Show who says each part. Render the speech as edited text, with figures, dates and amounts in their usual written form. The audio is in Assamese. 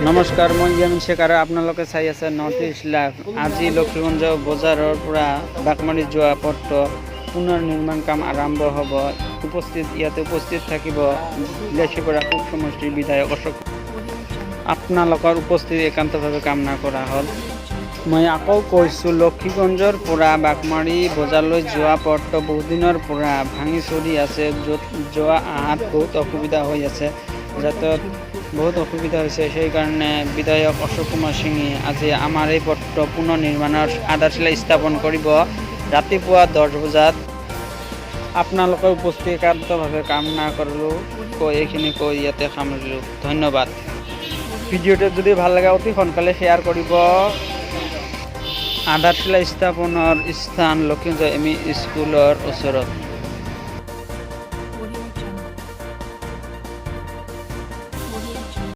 Speaker 1: নমস্কাৰ, মই জ্ঞামিন শেখাৰ। আপোনালোকে চাই আছে নৰ্থ ইষ্ট লাইভ। আজি লক্ষীগঞ্জ বজাৰৰ পৰা বাকমাৰী যোৱা পথটো পুনৰ নিৰ্মাণ কাম আৰম্ভ হ'ব। ইয়াতে উপস্থিত থাকিব বিলাসীপাৰা পূব সমষ্টিৰ বিধায়ক অশোক। আপোনালোকৰ উপস্থিতি একান্তভাৱে কামনা কৰা হ'ল। মই আকৌ কৈছোঁ, লক্ষীগঞ্জৰ পৰা বাকমাৰী বজাৰলৈ যোৱা পথটো বহুদিনৰ পৰা ভাঙি চলি আছে, য'ত যোৱা অহাত বহুত অসুবিধা হৈ আছে। যাতায়াত বহুত অসুবিধা হৈছে। সেইকাৰণে বিধায়ক অশোক কুমাৰ সিঙে আজি আমাৰ এই পথটো পুনৰ নিৰ্মাণৰ আধাৰশিলা স্থাপন কৰিব ৰাতিপুৱা 10 বজাত। আপোনালোকে উপস্থিতি একান্তভাৱে কামনা কৰিলোঁ। এইখিনি কৈ ইয়াতে সামৰিলোঁ। ধন্যবাদ। ভিডিঅ'টো যদি ভাল লাগে অতি সোনকালে শ্বেয়াৰ কৰিব। আধাৰশিলা স্থাপনৰ স্থান লক্ষীগঞ্জ এম ই স্কুলৰ ওচৰত।